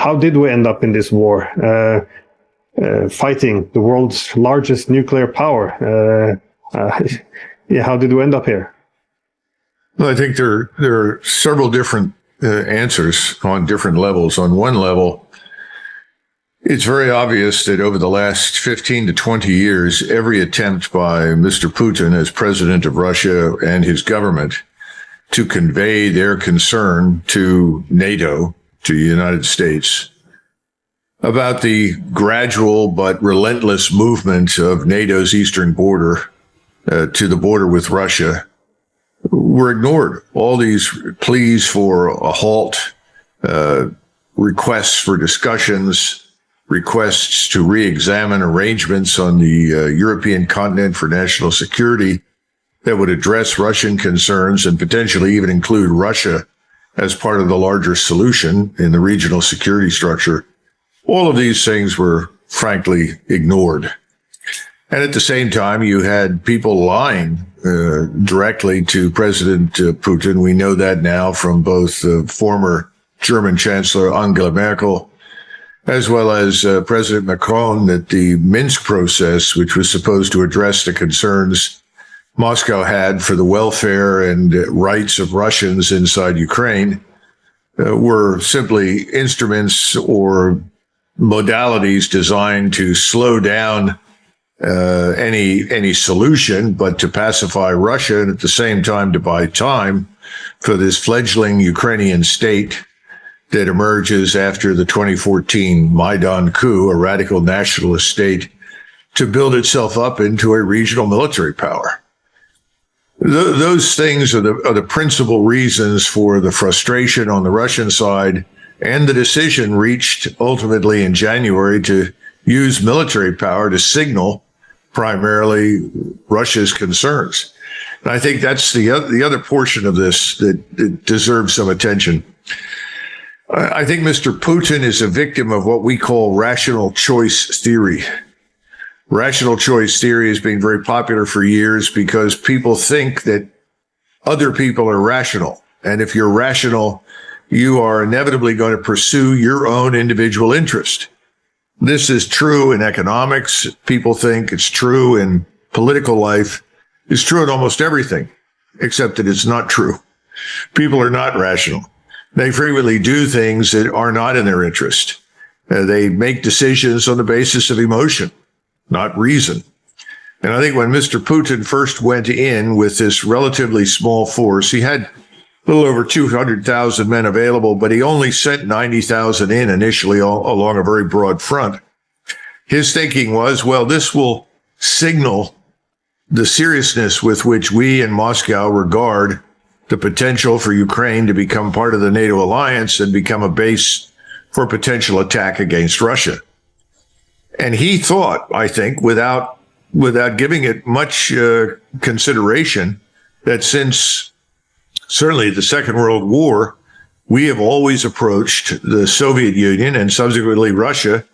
how did we end up in this war, fighting the world's largest nuclear power? Yeah, how did we end up here? Well, I think there are several different answers on different levels. On one level, it's very obvious that over the last 15 to 20 years, every attempt by Mr. Putin as president of Russia and his government to convey their concern to NATO, to the United States, about the gradual but relentless movement of NATO's eastern border to the border with Russia were ignored. All these pleas for a halt, requests for discussions, requests to re-examine arrangements on the European continent for national security that would address Russian concerns and potentially even include Russia as part of the larger solution in the regional security structure. All of these things were frankly ignored. And at the same time, you had people lying directly to President Putin. We know that now from both former German Chancellor Angela Merkel as well as President Macron, that the Minsk process, which was supposed to address the concerns Moscow had for the welfare and rights of Russians inside Ukraine, were simply instruments or modalities designed to slow down any solution, but to pacify Russia and at the same time to buy time for this fledgling Ukrainian state that emerges after the 2014 Maidan coup, a radical nationalist state, to build itself up into a regional military power. Those things are the principal reasons for the frustration on the Russian side and the decision reached ultimately in January to use military power to signal primarily Russia's concerns. And I think that's the other portion of this that deserves some attention. I think Mr. Putin is a victim of what we call rational choice theory. Rational choice theory has been very popular for years because people think that other people are rational. And if you're rational, you are inevitably going to pursue your own individual interest. This is true in economics. People think it's true in political life. It's true in almost everything, except that it's not true. People are not rational. They frequently do things that are not in their interest. They make decisions on the basis of emotion, not reason. And I think when Mr. Putin first went in with this relatively small force, he had a little over 200,000 men available, but he only sent 90,000 in initially along a very broad front. His thinking was, well, this will signal the seriousness with which we in Moscow regard the potential for Ukraine to become part of the NATO alliance and become a base for potential attack against Russia. And he thought, I think, without giving it much consideration, that since certainly the Second World War, we have always approached the Soviet Union and subsequently Russia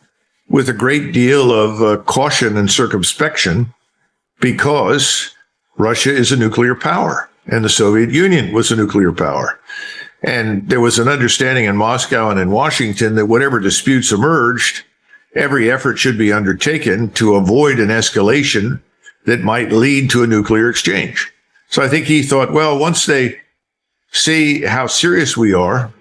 with a great deal of caution and circumspection because Russia is a nuclear power and the Soviet Union was a nuclear power. And there was an understanding in Moscow and in Washington that whatever disputes emerged, every effort should be undertaken to avoid an escalation that might lead to a nuclear exchange. So I think he thought, well, once they see how serious we are,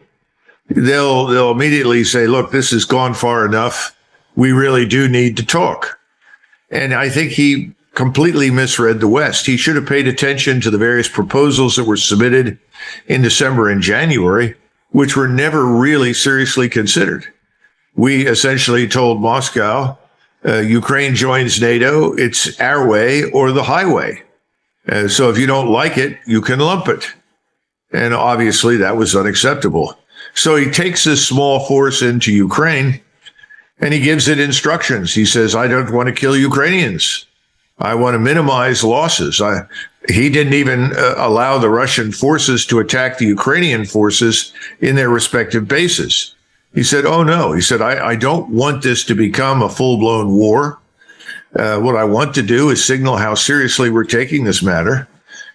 they'll immediately say, look, this has gone far enough. We really do need to talk. And I think he completely misread the West. He should have paid attention to the various proposals that were submitted in December and January, which were never really seriously considered. We essentially told Moscow, Ukraine joins NATO, it's our way or the highway. So if you don't like it, you can lump it. And obviously that was unacceptable. So he takes this small force into Ukraine and he gives it instructions. He says, I don't want to kill Ukrainians. I want to minimize losses. He didn't even allow the Russian forces to attack the Ukrainian forces in their respective bases. He said, oh, no. He said, I don't want this to become a full-blown war. What I want to do is signal how seriously we're taking this matter.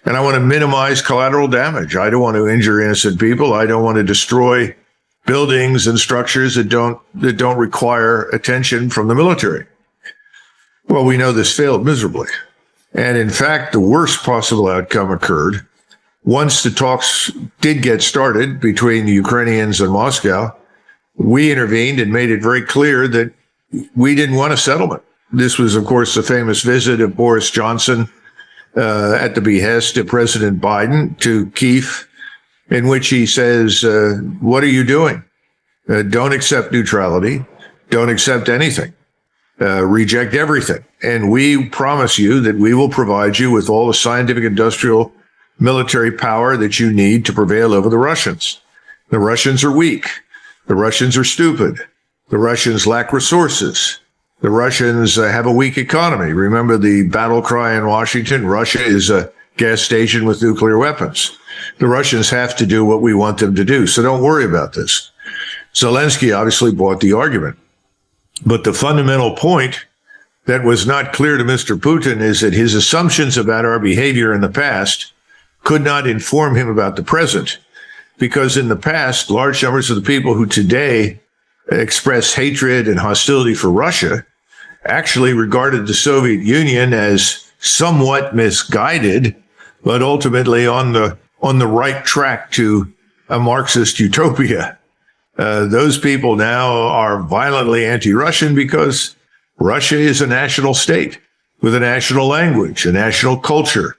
And I want to minimize collateral damage. I don't want to injure innocent people. I don't want to destroy buildings and structures that don't require attention from the military. Well, we know this failed miserably. And in fact, the worst possible outcome occurred once the talks did get started between the Ukrainians and Moscow. We intervened and made it very clear that we didn't want a settlement. This was, of course, the famous visit of Boris Johnson at the behest of President Biden to Kyiv, in which he says, what are you doing? Don't accept neutrality. Don't accept anything. Reject everything. And we promise you that we will provide you with all the scientific, industrial, military power that you need to prevail over the Russians. The Russians are weak. The Russians are stupid. The Russians lack resources. The Russians have a weak economy. Remember the battle cry in Washington? Russia is a gas station with nuclear weapons. The Russians have to do what we want them to do. So don't worry about this. Zelensky obviously bought the argument. But the fundamental point that was not clear to Mr. Putin is that his assumptions about our behavior in the past could not inform him about the present. Because in the past, large numbers of the people who today express hatred and hostility for Russia actually regarded the Soviet Union as somewhat misguided, but ultimately on the right track to a Marxist utopia. Those people now are violently anti-Russian because Russia is a national state with a national language, a national culture,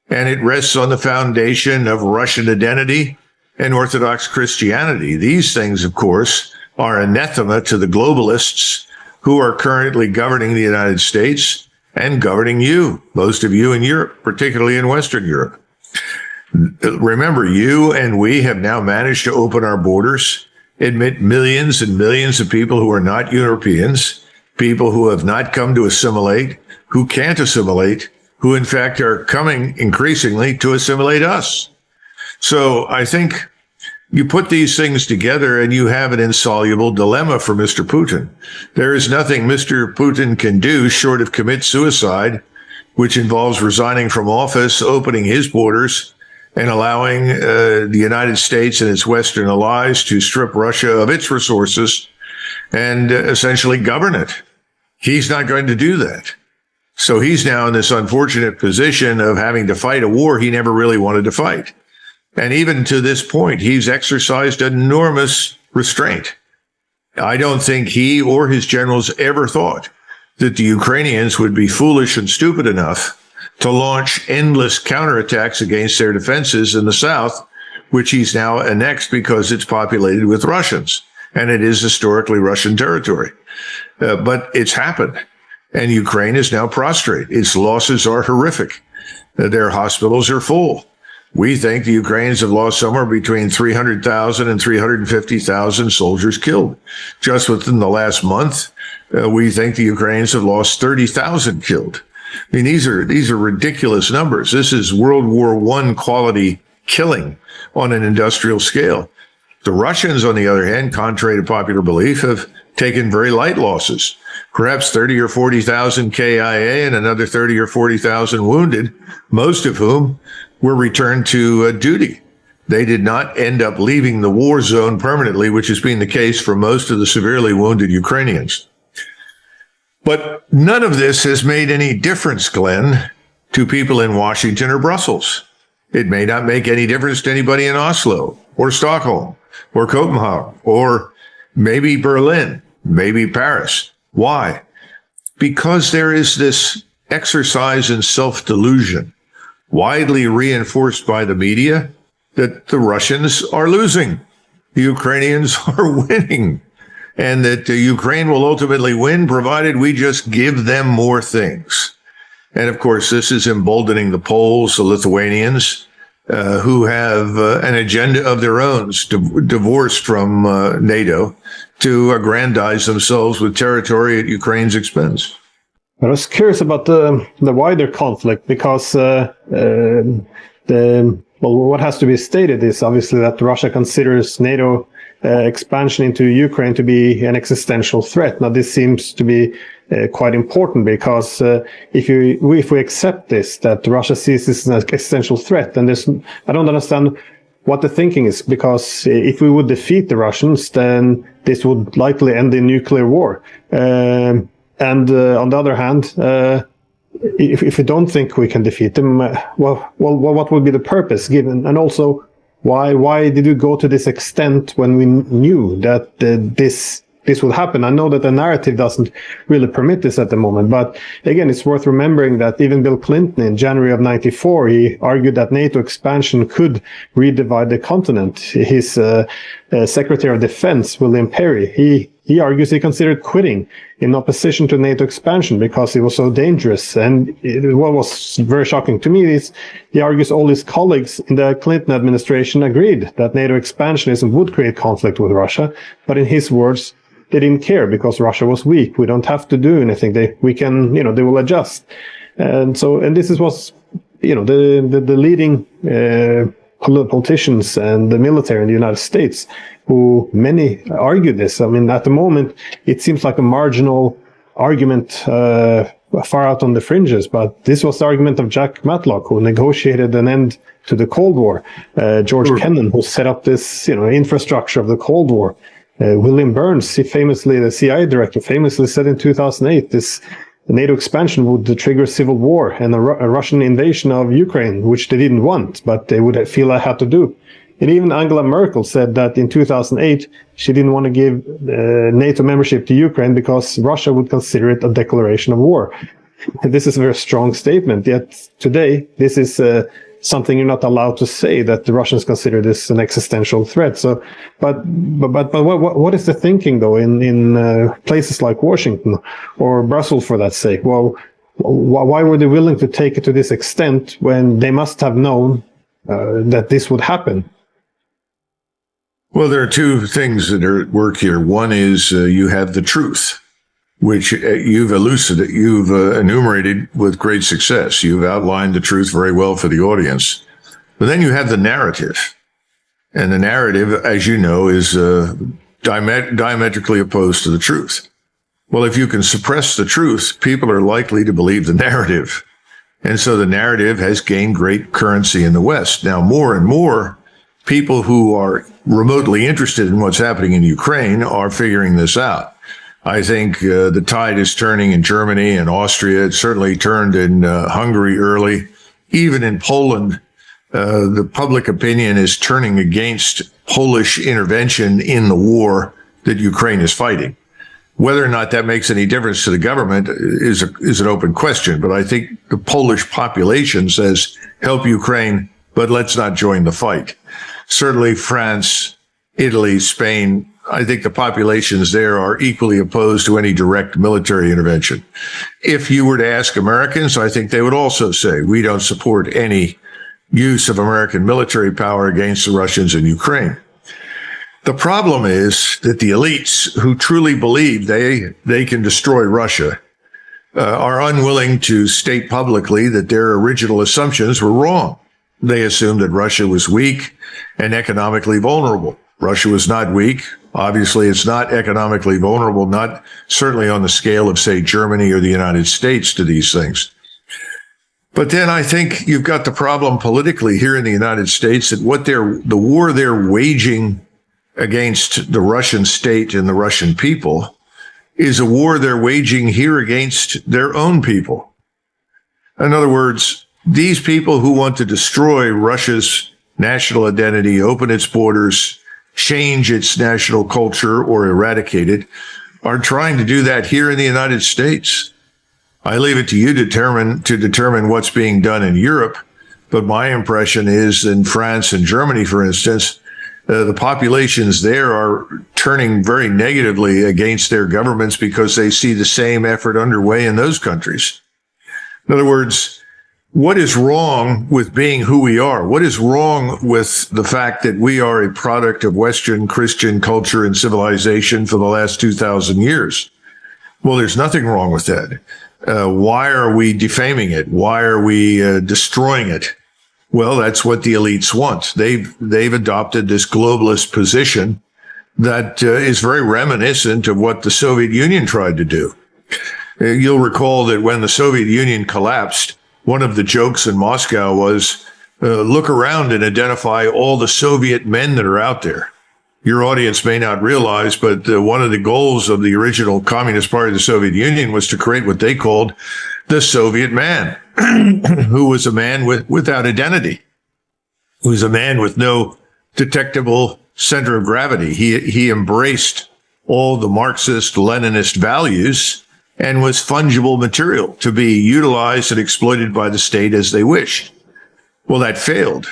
and it rests on the foundation of Russian identity and Orthodox Christianity. These things, of course, are anathema to the globalists who are currently governing the United States and governing you, most of you in Europe, particularly in Western Europe. Remember, you and we have now managed to open our borders, admit millions and millions of people who are not Europeans, people who have not come to assimilate, who can't assimilate, who in fact are coming increasingly to assimilate us. So I think you put these things together and you have an insoluble dilemma for Mr. Putin. There is nothing Mr. Putin can do short of commit suicide, which involves resigning from office, opening his borders, and allowing the United States and its Western allies to strip Russia of its resources and essentially govern it. He's not going to do that. So he's now in this unfortunate position of having to fight a war he never really wanted to fight. And even to this point, he's exercised enormous restraint. I don't think he or his generals ever thought that the Ukrainians would be foolish and stupid enough to launch endless counterattacks against their defenses in the south, which he's now annexed because it's populated with Russians. And it is historically Russian territory. But it's happened. And Ukraine is now prostrate. Its losses are horrific. Their hospitals are full. We think the Ukrainians have lost somewhere between 300,000 and 350,000 soldiers killed. Just within the last month, we think the Ukrainians have lost 30,000 killed. I mean, these are ridiculous numbers. This is World War I quality killing on an industrial scale. The Russians, on the other hand, contrary to popular belief, have taken very light losses, perhaps 30 or 40,000 KIA and another 30 or 40,000 wounded, most of whom were returned to duty. They did not end up leaving the war zone permanently, which has been the case for most of the severely wounded Ukrainians. But none of this has made any difference, Glenn, to people in Washington or Brussels. It may not make any difference to anybody in Oslo or Stockholm or Copenhagen or maybe Berlin, maybe Paris. Why? Because there is this exercise in self-delusion, widely reinforced by the media, that the Russians are losing, the Ukrainians are winning, and that Ukraine will ultimately win provided we just give them more things. And of course, this is emboldening the Poles, the Lithuanians, who have an agenda of their own, divorced from NATO, to aggrandize themselves with territory at Ukraine's expense. I was curious about the wider conflict because what has to be stated is obviously that Russia considers NATO expansion into Ukraine to be an existential threat. Now, this seems to be quite important because if we accept this, that Russia sees this as an existential threat, then I don't understand what the thinking is, because if we would defeat the Russians, then this would likely end in nuclear war. And on the other hand, if we don't think we can defeat them, well, what would be the purpose given? And also, why did you go to this extent when we knew that this would happen? I know that the narrative doesn't really permit this at the moment, but again, it's worth remembering that even Bill Clinton in January of '94, he argued that NATO expansion could redivide the continent. His Secretary of Defense, William Perry, he argues he considered quitting in opposition to NATO expansion because it was so dangerous. And what was very shocking to me is he argues all his colleagues in the Clinton administration agreed that NATO expansionism would create conflict with Russia. But in his words, they didn't care because Russia was weak. We don't have to do anything. They will adjust. And this was, the leading politicians and the military in the United States, who many argued this. I mean, at the moment, it seems like a marginal argument far out on the fringes, but this was the argument of Jack Matlock, who negotiated an end to the Cold War. George Kennan, who set up this, infrastructure of the Cold War. William Burns, the CIA director, famously said in 2008, the NATO expansion would trigger civil war and a Russian invasion of Ukraine, which they didn't want, but they would feel they had to do. And even Angela Merkel said that in 2008, she didn't want to give NATO membership to Ukraine because Russia would consider it a declaration of war. And this is a very strong statement. Yet today, this is something you're not allowed to say, that the Russians consider this an existential threat. So, but what is the thinking though in places like Washington or Brussels, for that sake? Well, why were they willing to take it to this extent when they must have known that this would happen? Well, there are two things that are at work here. One is you have the truth, which you've enumerated with great success. You've outlined the truth very well for the audience. But then you have the narrative. And the narrative, as you know, is diametrically opposed to the truth. Well, if you can suppress the truth, people are likely to believe the narrative. And so the narrative has gained great currency in the West. Now, more and more people who are remotely interested in what's happening in Ukraine are figuring this out. I think the tide is turning in Germany and Austria. It certainly turned in Hungary early. Even in Poland, the public opinion is turning against Polish intervention in the war that Ukraine is fighting. Whether or not that makes any difference to the government is an open question. But I think the Polish population says, help Ukraine, but let's not join the fight. Certainly France, Italy, Spain, I think the populations there are equally opposed to any direct military intervention. If you were to ask Americans, I think they would also say, we don't support any use of American military power against the Russians in Ukraine. The problem is that the elites who truly believe they can destroy Russia are unwilling to state publicly that their original assumptions were wrong. They assumed that Russia was weak and economically vulnerable. Russia was not weak. Obviously, it's not economically vulnerable, not certainly on the scale of, say, Germany or the United States to these things. But then I think you've got the problem politically here in the United States that the war they're waging against the Russian state and the Russian people is a war they're waging here against their own people. In other words, these people who want to destroy Russia's national identity, open its borders, change its national culture, or eradicate it, are trying to do that here in the United States. I leave it to you to determine what's being done in Europe. But my impression is in France and Germany, for instance, the populations there are turning very negatively against their governments because they see the same effort underway in those countries. In other words, what is wrong with being who we are? What is wrong with the fact that we are a product of Western Christian culture and civilization for the last 2,000 years? Well, there's nothing wrong with that. Why are we defaming it? Why are we destroying it? Well, that's what the elites want. They've adopted this globalist position that is very reminiscent of what the Soviet Union tried to do. You'll recall that when the Soviet Union collapsed, one of the jokes in Moscow was look around and identify all the Soviet men that are out there. Your audience may not realize, but one of the goals of the original Communist Party of the Soviet Union was to create what they called the Soviet man, who was a man without identity, who was a man with no detectable center of gravity. He embraced all the Marxist, Leninist values and was fungible material to be utilized and exploited by the state as they wished. Well, that failed.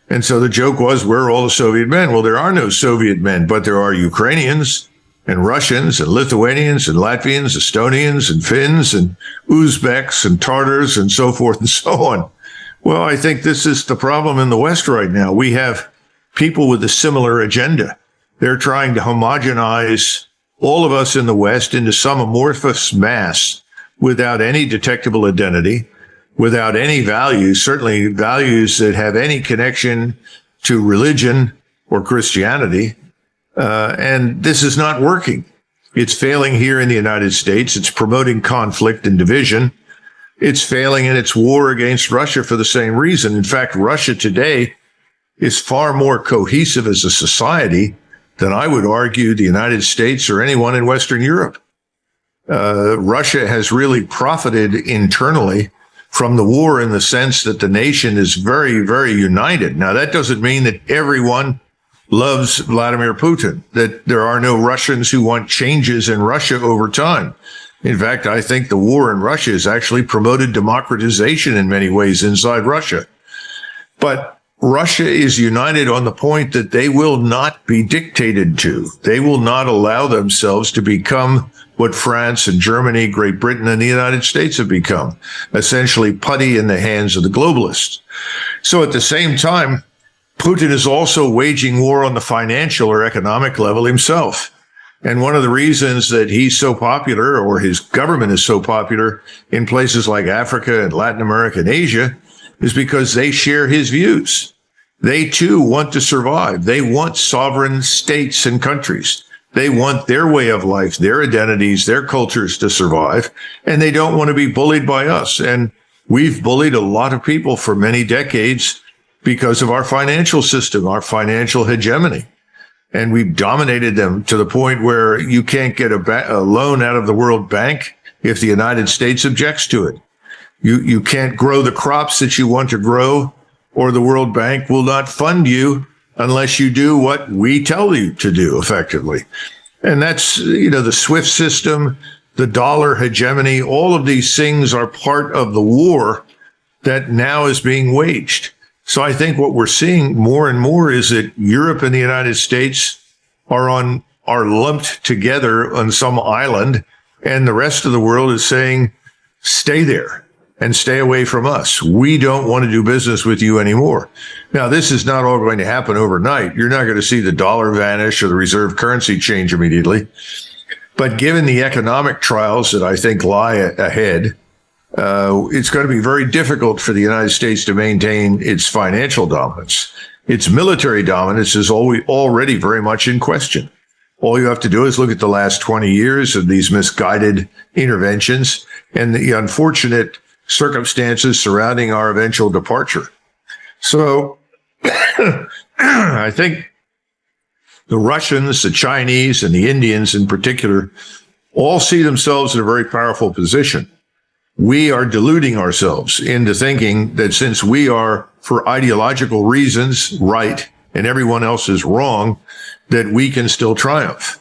And so the joke was, where are all the Soviet men? Well, there are no Soviet men, but there are Ukrainians and Russians and Lithuanians and Latvians, Estonians and Finns and Uzbeks and Tartars and so forth and so on. Well, I think this is the problem in the West right now. We have people with a similar agenda. They're trying to homogenize all of us in the West into some amorphous mass without any detectable identity, without any values, certainly values that have any connection to religion or Christianity. And this is not working. It's failing here in the United States. It's promoting conflict and division. It's failing in its war against Russia for the same reason. In fact, Russia today is far more cohesive as a society than I would argue the United States or anyone in Western Europe. Russia has really profited internally from the war in the sense that the nation is very, very united. Now, that doesn't mean that everyone loves Vladimir Putin, that there are no Russians who want changes in Russia over time. In fact, I think the war in Russia has actually promoted democratization in many ways inside Russia. But Russia is united on the point that they will not be dictated to. They will not allow themselves to become what France and Germany, Great Britain, and the United States have become, essentially putty in the hands of the globalists. So at the same time, Putin is also waging war on the financial or economic level himself. And one of the reasons that he's so popular, or his government is so popular in places like Africa and Latin America and Asia, is because they share his views. They too want to survive. They want sovereign states and countries. They want their way of life, their identities, their cultures to survive, and they don't want to be bullied by us. And we've bullied a lot of people for many decades because of our financial system, our financial hegemony. And we've dominated them to the point where you can't get a loan out of the World Bank if the United States objects to it. You can't grow the crops that you want to grow, or the World Bank will not fund you unless you do what we tell you to do effectively. And that's, the SWIFT system, the dollar hegemony, all of these things are part of the war that now is being waged. So I think what we're seeing more and more is that Europe and the United States are lumped together on some island, and the rest of the world is saying, stay there and stay away from us. We don't want to do business with you anymore. Now, this is not all going to happen overnight. You're not going to see the dollar vanish or the reserve currency change immediately. But given the economic trials that I think lie ahead, it's going to be very difficult for the United States to maintain its financial dominance. Its military dominance is already very much in question. All you have to do is look at the last 20 years of these misguided interventions and the unfortunate circumstances surrounding our eventual departure. So I think the Russians, the Chinese, and the Indians in particular all see themselves in a very powerful position. We are deluding ourselves into thinking that since we are, for ideological reasons, right, and everyone else is wrong, that we can still triumph.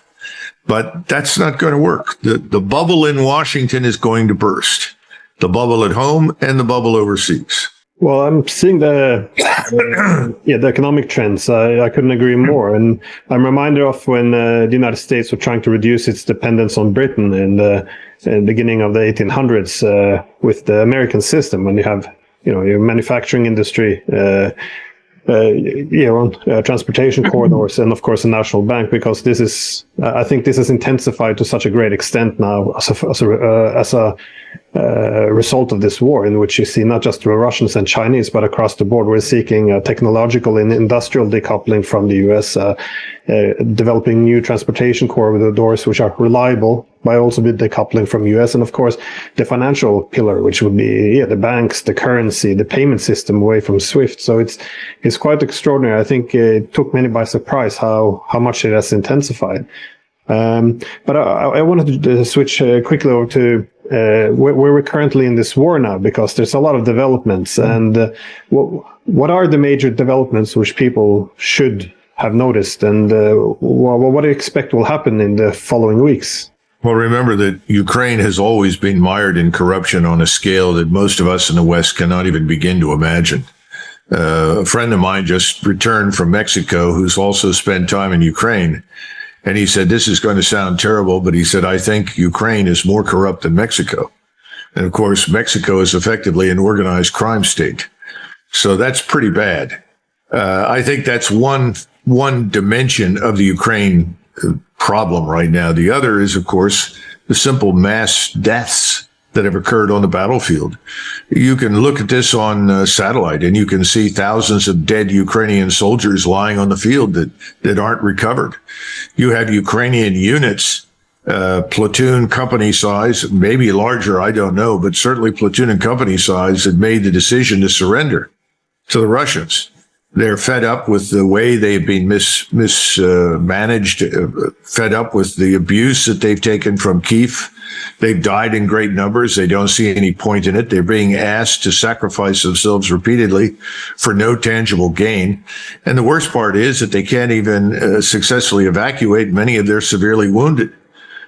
But that's not going to work. The bubble in Washington is going to burst. The bubble at home and the bubble overseas. Well, I'm seeing the economic trends. I couldn't agree more. And I'm reminded of when the United States were trying to reduce its dependence on Britain in the beginning of the 1800s with the American system, when you have, your manufacturing industry, transportation corridors, and of course the national bank, because this is, I think this has intensified to such a great extent now as a result of this war, in which you see not just the Russians and Chinese, but across the board, we're seeking technological and industrial decoupling from the US, developing new transportation corridors which are reliable, by also the decoupling from US, and of course the financial pillar, which would be the banks, the currency, the payment system away from SWIFT. So it's quite extraordinary. I think it took many by surprise how much it has intensified. But I wanted to switch quickly over to where we're currently in this war now, because there's a lot of developments. And what are the major developments which people should have noticed, and what do you expect will happen in the following weeks? Well, remember that Ukraine has always been mired in corruption on a scale that most of us in the West cannot even begin to imagine. A friend of mine just returned from Mexico who's also spent time in Ukraine. And he said, this is going to sound terrible, but he said, I think Ukraine is more corrupt than Mexico. And of course, Mexico is effectively an organized crime state. So that's pretty bad. I think that's one dimension of the Ukraine problem right now. The other is, of course, the simple mass deaths that have occurred on the battlefield. You can look at this on satellite, and you can see thousands of dead Ukrainian soldiers lying on the field that aren't recovered. You have Ukrainian units, platoon company size, maybe larger, I don't know, but certainly platoon and company size, that made the decision to surrender to the Russians. They're fed up with the way they've been mismanaged, fed up with the abuse that they've taken from Kyiv. They've died in great numbers. They don't see any point in it. They're being asked to sacrifice themselves repeatedly for no tangible gain. And the worst part is that they can't even successfully evacuate many of their severely wounded.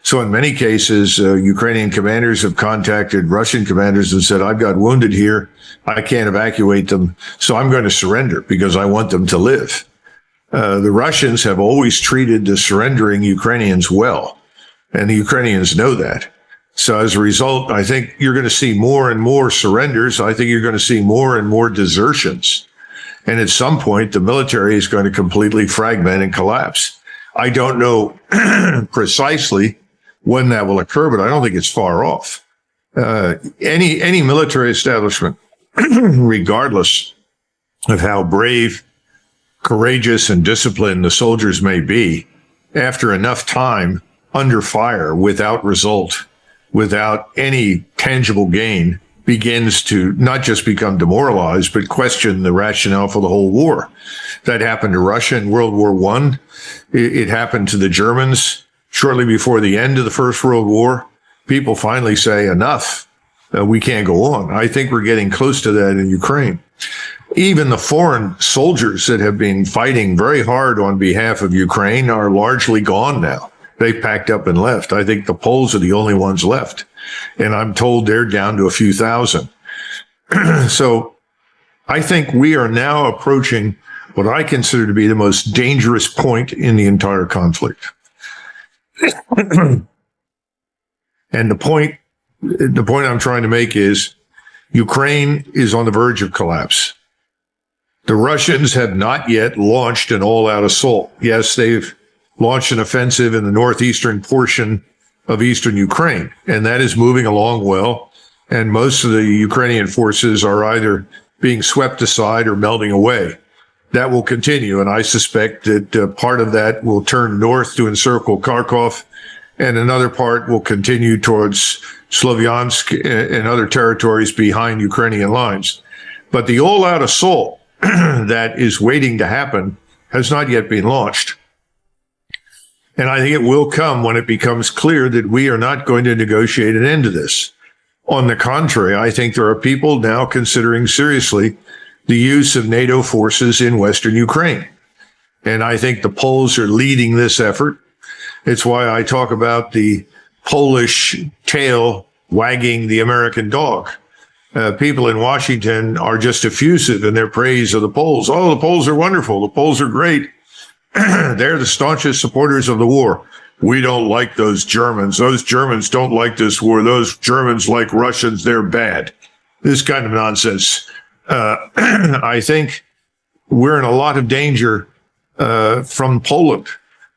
So in many cases, Ukrainian commanders have contacted Russian commanders and said, I've got wounded here. I can't evacuate them, so I'm going to surrender because I want them to live. The Russians have always treated the surrendering Ukrainians well, and the Ukrainians know that. So as a result, I think you're going to see more and more surrenders. I think you're going to see more and more desertions. And at some point, the military is going to completely fragment and collapse. I don't know precisely when that will occur, but I don't think it's far off. Any military establishment, regardless of how brave, courageous, and disciplined the soldiers may be, after enough time under fire, without result, without any tangible gain, begins to not just become demoralized, but question the rationale for the whole war. That happened to Russia in World War I. It happened to the Germans shortly before the end of the First World War. People finally say, enough. We can't go on. I think we're getting close to that in Ukraine. Even the foreign soldiers that have been fighting very hard on behalf of Ukraine are largely gone now. They packed up and left. I think the Poles are the only ones left. And I'm told they're down to a few thousand. So I think we are now approaching what I consider to be the most dangerous point in the entire conflict. And the point I'm trying to make is Ukraine is on the verge of collapse. The Russians have not yet launched an all-out assault. Yes, they've launched an offensive in the northeastern portion of eastern Ukraine, and that is moving along well. And most of the Ukrainian forces are either being swept aside or melting away. That will continue, and I suspect that part of that will turn north to encircle Kharkov, and another part will continue towards Slovyansk and other territories behind Ukrainian lines. But the all-out assault that is waiting to happen has not yet been launched. And I think it will come when it becomes clear that we are not going to negotiate an end to this. On the contrary, I think there are people now considering seriously the use of NATO forces in Western Ukraine. And I think the Poles are leading this effort. It's why I talk about the Polish tail wagging the American dog. People in Washington are just effusive in their praise of the Poles. Oh, the Poles are wonderful. The Poles are great. They're the staunchest supporters of the war. We don't like those Germans. Those Germans don't like this war. Those Germans like Russians. They're bad. This kind of nonsense. I think we're in a lot of danger from Poland,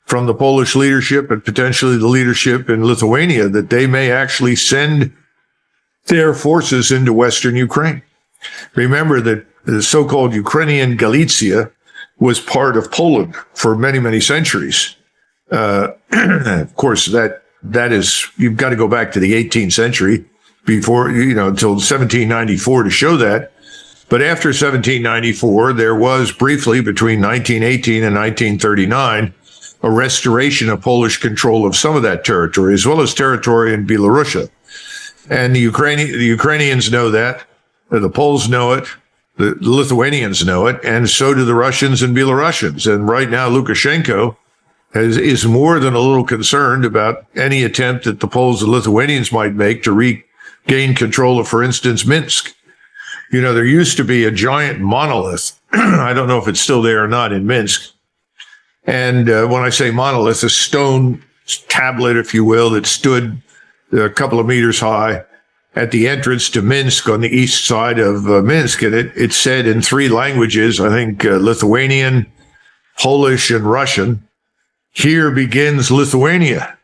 from the Polish leadership and potentially the leadership in Lithuania, that they may actually send their forces into Western Ukraine. Remember that the so-called Ukrainian Galicia was part of Poland for many, many centuries. Of course, that that is, you've got to go back to the 18th century before, until 1794 to show that. But after 1794, there was briefly between 1918 and 1939, a restoration of Polish control of some of that territory, as well as territory in Belarusia. And the Ukrainians know that, the Poles know it, the Lithuanians know it, and so do the Russians and Belarusians. And right now, Lukashenko is more than a little concerned about any attempt that the Poles and Lithuanians might make to regain control of, for instance, Minsk. There used to be a giant monolith. I don't know if it's still there or not in Minsk. And when I say monolith, a stone tablet, if you will, that stood a couple of meters high at the entrance to Minsk on the east side of Minsk. And it said in 3 languages, I think Lithuanian, Polish, and Russian, "Here begins Lithuania."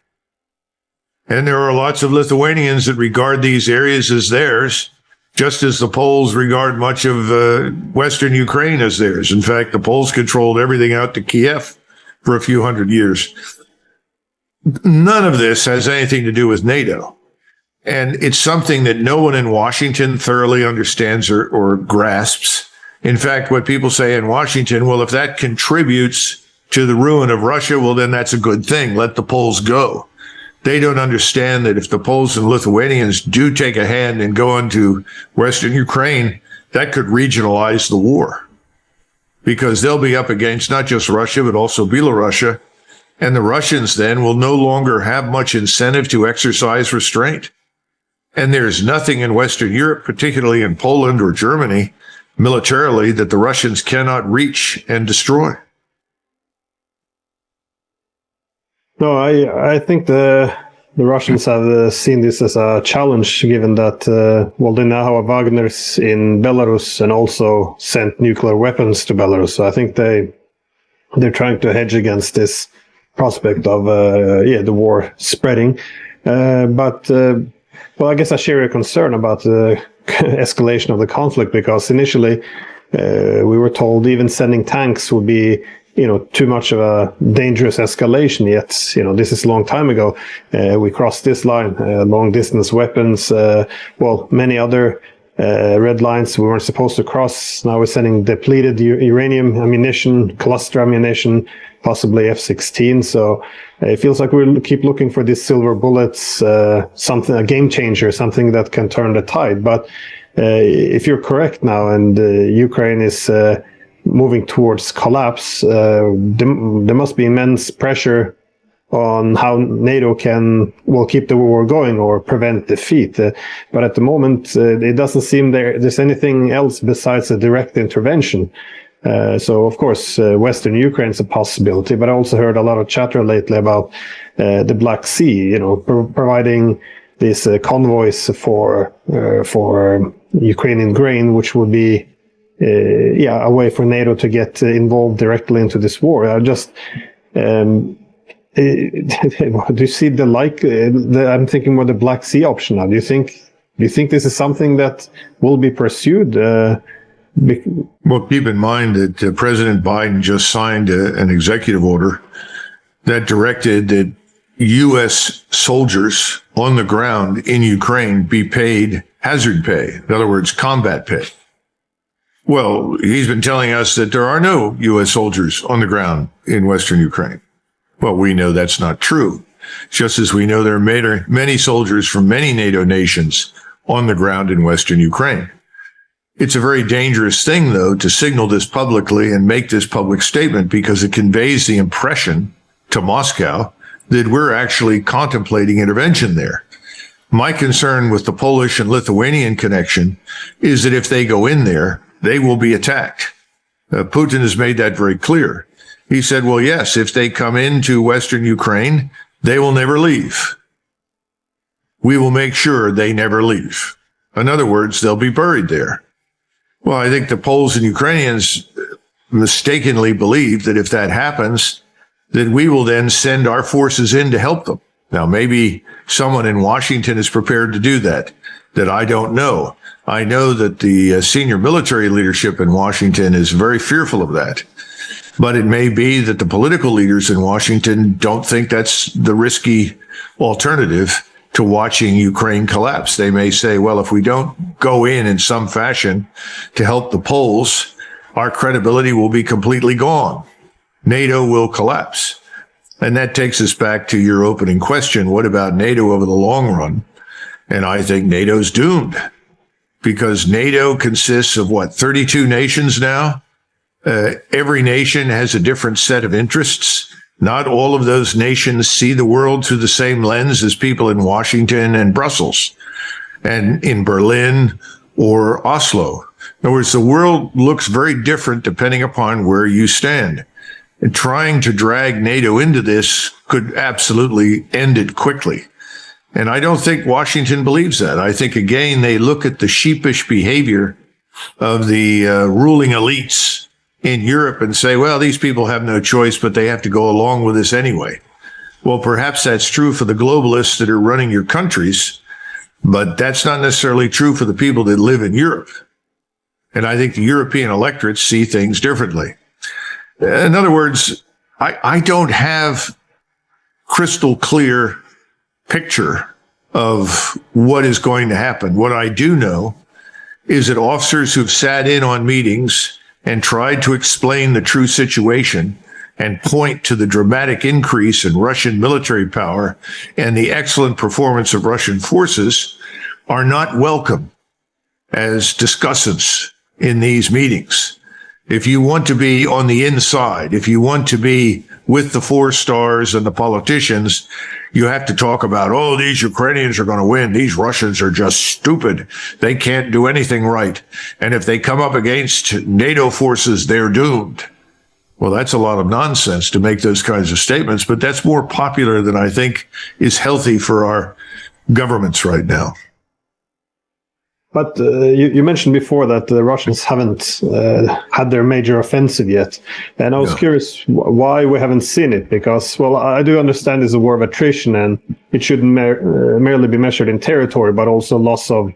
And there are lots of Lithuanians that regard these areas as theirs, just as the Poles regard much of Western Ukraine as theirs. In fact, the Poles controlled everything out to Kiev for a few hundred years. None of this has anything to do with NATO. And it's something that no one in Washington thoroughly understands or grasps. In fact, what people say in Washington, well, if that contributes to the ruin of Russia, well, then that's a good thing. Let the Poles go. They don't understand that if the Poles and Lithuanians do take a hand and go into Western Ukraine, that could regionalize the war, because they'll be up against not just Russia, but also Belarusia. And the Russians then will no longer have much incentive to exercise restraint. And there's nothing in Western Europe, particularly in Poland or Germany, militarily, that the Russians cannot reach and destroy. No, I think the Russians have seen this as a challenge, given that, they now have Wagner's in Belarus and also sent nuclear weapons to Belarus. So I think they're trying to hedge against this prospect of the war spreading. Well, I guess I share your concern about the escalation of the conflict, because initially we were told even sending tanks would be, too much of a dangerous escalation. Yet, this is a long time ago. We crossed this line, long distance weapons, many other red lines we weren't supposed to cross. Now we're sending depleted uranium ammunition, cluster ammunition, possibly F-16. So it feels like we'll keep looking for these silver bullets, a game changer, something that can turn the tide. But if you're correct now, and Ukraine is moving towards collapse, there must be immense pressure on how NATO will keep the war going or prevent defeat. But at the moment, it doesn't seem there's anything else besides a direct intervention. So, of course, Western Ukraine is a possibility, but I also heard a lot of chatter lately about the Black Sea, providing these convoys for Ukrainian grain, which would be a way for NATO to get involved directly into this war. Do you see I'm thinking more the Black Sea option now. Do you think this is something that will be pursued? Well, keep in mind that President Biden just signed an executive order that directed that U.S. soldiers on the ground in Ukraine be paid hazard pay. In other words, combat pay. Well, he's been telling us that there are no U.S. soldiers on the ground in Western Ukraine. Well, we know that's not true, just as we know there are many soldiers from many NATO nations on the ground in Western Ukraine. It's a very dangerous thing, though, to signal this publicly and make this public statement, because it conveys the impression to Moscow that we're actually contemplating intervention there. My concern with the Polish and Lithuanian connection is that if they go in there, they will be attacked. Putin has made that very clear. He said, well, yes, if they come into Western Ukraine, they will never leave. We will make sure they never leave. In other words, they'll be buried there. Well, I think the Poles and Ukrainians mistakenly believe that if that happens, that we will then send our forces in to help them. Now, maybe someone in Washington is prepared to do that I don't know. I know that the senior military leadership in Washington is very fearful of that. But it may be that the political leaders in Washington don't think that's the risky alternative to watching Ukraine collapse. They may say, well, if we don't go in some fashion to help the Poles, our credibility will be completely gone. NATO will collapse. And that takes us back to your opening question. What about NATO over the long run? And I think NATO's doomed, because NATO consists of 32 nations now? Every nation has a different set of interests. Not all of those nations see the world through the same lens as people in Washington and Brussels and in Berlin or Oslo. In other words, the world looks very different depending upon where you stand. And trying to drag NATO into this could absolutely end it quickly. And I don't think Washington believes that. I think, again, they look at the sheepish behavior of the ruling elites in Europe and say, well, these people have no choice, but they have to go along with this anyway. Well, perhaps that's true for the globalists that are running your countries, but that's not necessarily true for the people that live in Europe. And I think the European electorates see things differently. In other words, I don't have crystal clear picture of what is going to happen. What I do know is that officers who've sat in on meetings and tried to explain the true situation and point to the dramatic increase in Russian military power and the excellent performance of Russian forces are not welcome as discussants in these meetings. If you want to be on the inside, if you want to be with the four stars and the politicians, you have to talk about, oh, these Ukrainians are going to win. These Russians are just stupid. They can't do anything right. And if they come up against NATO forces, they're doomed. Well, that's a lot of nonsense to make those kinds of statements, but that's more popular than I think is healthy for our governments right now. But you mentioned before that the Russians haven't had their major offensive yet. And I was curious why we haven't seen it, because, well, I do understand it's a war of attrition and it shouldn't merely be measured in territory, but also loss of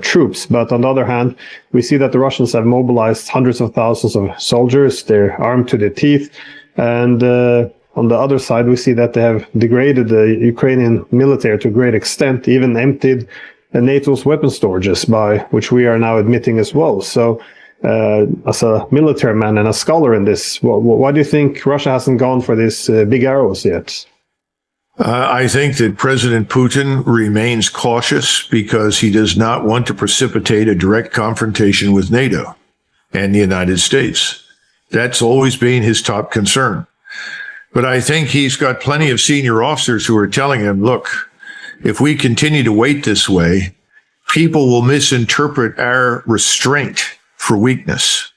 troops. But on the other hand, we see that the Russians have mobilized hundreds of thousands of soldiers. They're armed to the teeth. And on the other side, we see that they have degraded the Ukrainian military to a great extent, even emptied NATO's weapon storages, by which we are now admitting as well. So as a military man and a scholar in this, why do you think Russia hasn't gone for these big arrows yet? I think that President Putin remains cautious because he does not want to precipitate a direct confrontation with NATO and the United States. That's always been his top concern. But I think he's got plenty of senior officers who are telling him, look, if we continue to wait this way, people will misinterpret our restraint for weakness,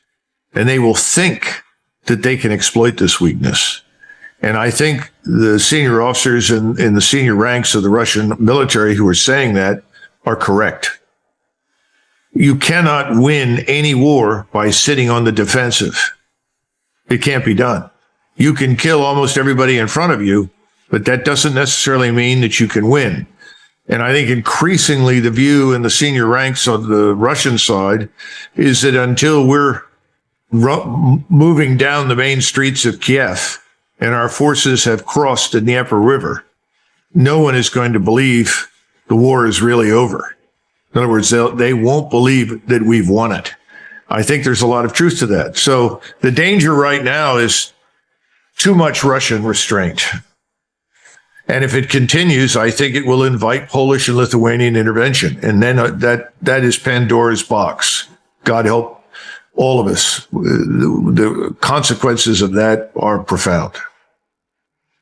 and they will think that they can exploit this weakness. And I think the senior officers in the senior ranks of the Russian military who are saying that are correct. You cannot win any war by sitting on the defensive. It can't be done. You can kill almost everybody in front of you, but that doesn't necessarily mean that you can win. And I think increasingly the view in the senior ranks on the Russian side is that until we're moving down the main streets of Kiev and our forces have crossed the Dnieper River, no one is going to believe the war is really over. In other words, they won't believe that we've won it. I think there's a lot of truth to that. So the danger right now is too much Russian restraint. And if it continues, I think it will invite Polish and Lithuanian intervention. And then that is Pandora's box. God help all of us. The consequences of that are profound.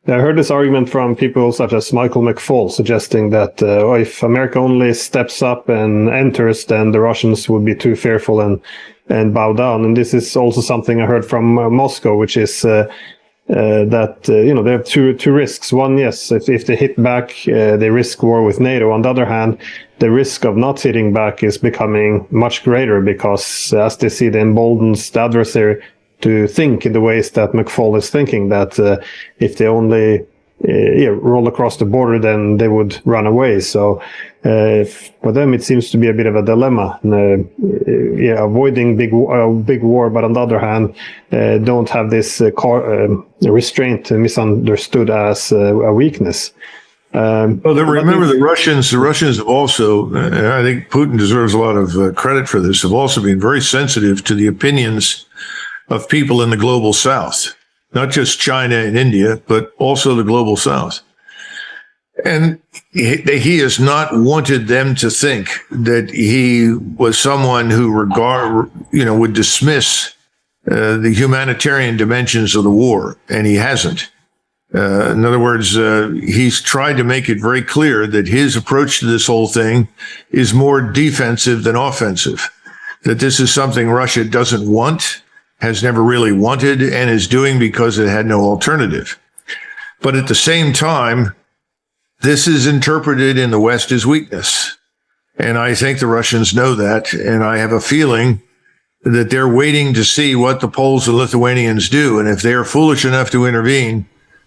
I heard this argument from people such as Michael McFaul suggesting that if America only steps up and enters, then the Russians would be too fearful and bow down. And this is also something I heard from Moscow, which is that they have two risks. One, yes, if they hit back, they risk war with NATO. On the other hand, the risk of not hitting back is becoming much greater because as they see the emboldens the adversary to think in the ways that McFaul is thinking, that if they only roll across the border, then they would run away. So for them, it seems to be a bit of a dilemma. Avoiding big war, but on the other hand, don't have this restraint misunderstood as a weakness. Well, remember the Russians have also, and I think Putin deserves a lot of credit for this, have also been very sensitive to the opinions of people in the global south, not just China and India, but also the global south. And he has not wanted them to think that he was someone who would dismiss the humanitarian dimensions of the war, and he hasn't. In other words, he's tried to make it very clear that his approach to this whole thing is more defensive than offensive, that this is something Russia doesn't want, has never really wanted, and is doing because it had no alternative. But at the same time, this is interpreted in the West as weakness. And I think the Russians know that, and I have a feeling that they're waiting to see what the Poles and Lithuanians do. And if they are foolish enough to intervene,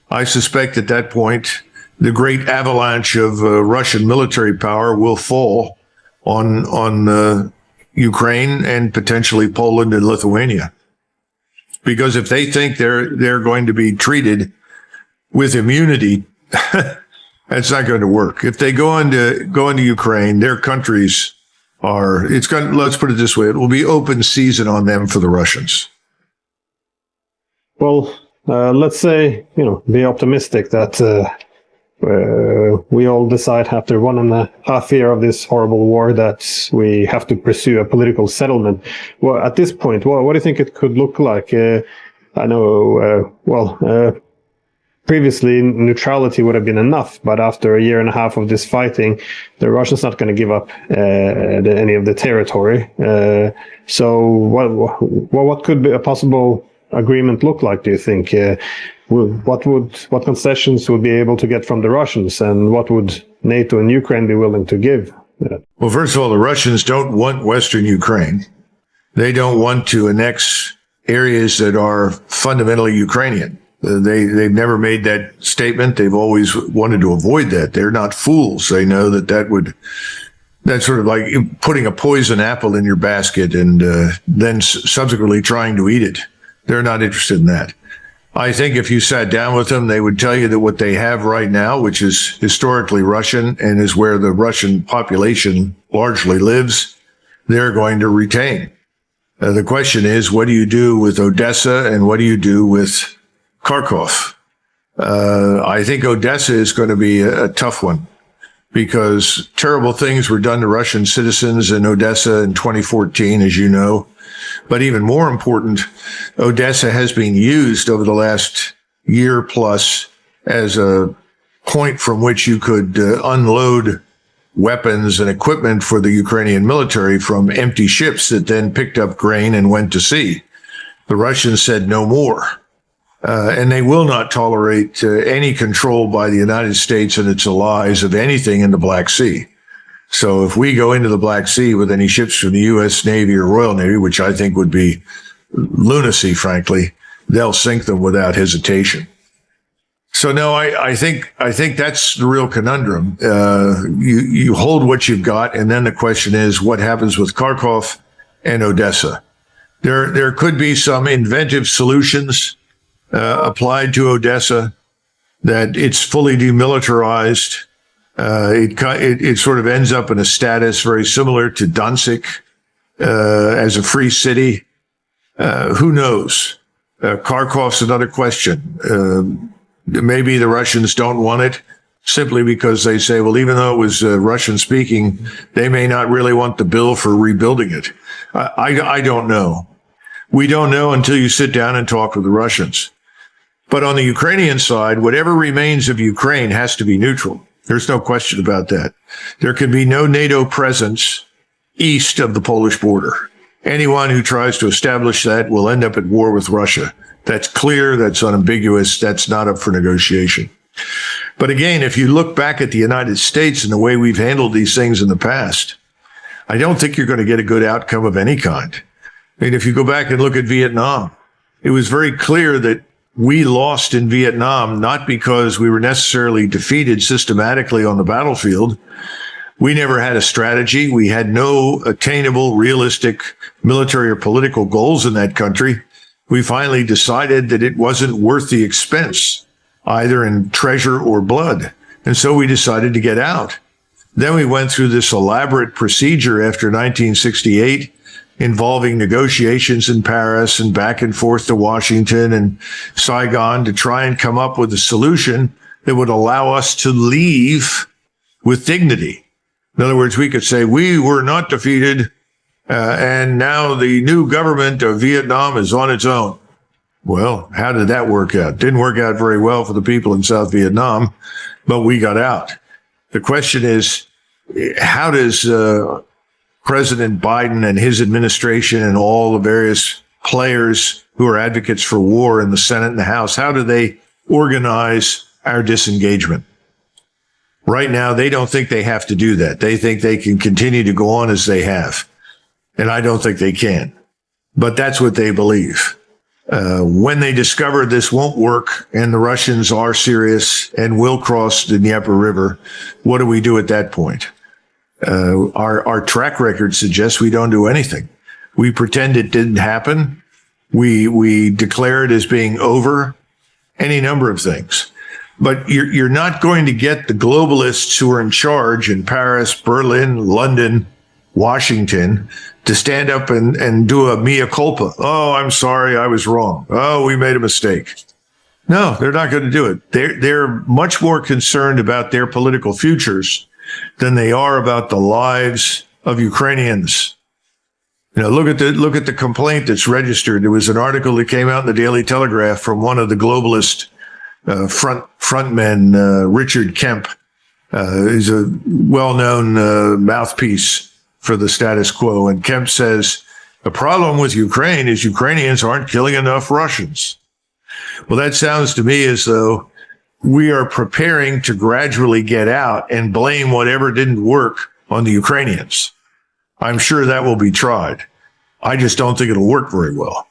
I suspect at that point, the great avalanche of Russian military power will fall on Ukraine and potentially Poland and Lithuania. Because if they think they're going to be treated with immunity, that's not going to work. If they go into Ukraine, their countries let's put it this way, it will be open season on them for the Russians. Well, let's say, be optimistic that we all decide after 1.5 years of this horrible war that we have to pursue a political settlement. Well, at this point, what do you think it could look like? I know, previously neutrality would have been enough, but after 1.5 years of this fighting, the Russians not going to give up any of the territory. So what could be a possible agreement look like, do you think? What concessions would be able to get from the Russians, and what would NATO and Ukraine be willing to give? Well, first of all, the Russians don't want Western Ukraine. They don't want to annex areas that are fundamentally Ukrainian. They've never made that statement. They've always wanted to avoid that. They're not fools. They know that's sort of like putting a poison apple in your basket and then subsequently trying to eat it. They're not interested in that. I think if you sat down with them, they would tell you that what they have right now, which is historically Russian and is where the Russian population largely lives, they're going to retain. The question is, what do you do with Odessa and what do you do with Kharkov? I think Odessa is going to be a tough one because terrible things were done to Russian citizens in Odessa in 2014, as you know. But even more important, Odessa has been used over the last year plus as a point from which you could unload weapons and equipment for the Ukrainian military from empty ships that then picked up grain and went to sea. The Russians said no more. And they will not tolerate any control by the United States and its allies of anything in the Black Sea. So if we go into the Black Sea with any ships from the U.S. Navy or Royal Navy, which I think would be lunacy, frankly, they'll sink them without hesitation. So no, I think that's the real conundrum. You hold what you've got, and then the question is what happens with Kharkov and Odessa. There could be some inventive solutions applied to Odessa, that it's fully demilitarized. It sort of ends up in a status very similar to Danzig as a free city. Who knows? Kharkov's another question. Maybe the Russians don't want it simply because they say, well, even though it was Russian speaking, they may not really want the bill for rebuilding it. I don't know. We don't know until you sit down and talk with the Russians. But on the Ukrainian side, whatever remains of Ukraine has to be neutral. There's no question about that. There can be no NATO presence east of the Polish border. Anyone who tries to establish that will end up at war with Russia. That's clear. That's unambiguous. That's not up for negotiation. But again, if you look back at the United States and the way we've handled these things in the past, I don't think you're going to get a good outcome of any kind. I mean, if you go back and look at Vietnam, it was very clear that we lost in Vietnam, not because we were necessarily defeated systematically on the battlefield. We never had a strategy. We had no attainable, realistic military or political goals in that country. We finally decided that it wasn't worth the expense, either in treasure or blood, And so we decided to get out. Then we went through this elaborate procedure after 1968 involving negotiations in Paris and back and forth to Washington and Saigon to try and come up with a solution that would allow us to leave with dignity. In other words, we could say we were not defeated, and now the new government of Vietnam is on its own. Well, how did that work out? Didn't work out very well for the people in South Vietnam, but we got out. The question is, how does President Biden and his administration and all the various players who are advocates for war in the Senate and the House, how do they organize our disengagement? Right now, they don't think they have to do that. They think they can continue to go on as they have. And I don't think they can. But that's what they believe. When they discover this won't work and the Russians are serious and will cross the Dnieper River, what do we do at that point? Our track record suggests we don't do anything. We pretend it didn't happen. We declare it as being over, any number of things. But you're not going to get the globalists who are in charge in Paris, Berlin, London, Washington to stand up and do a mea culpa. Oh, I'm sorry, I was wrong. Oh, we made a mistake. No, they're not going to do it. They're much more concerned about their political futures than they are about the lives of Ukrainians. You know, look at the complaint that's registered. There was an article that came out in the Daily Telegraph from one of the globalist frontmen, Richard Kemp. He's a well-known mouthpiece for the status quo. And Kemp says, the problem with Ukraine is Ukrainians aren't killing enough Russians. Well, that sounds to me as though we are preparing to gradually get out and blame whatever didn't work on the Ukrainians. I'm sure that will be tried. I just don't think it'll work very well.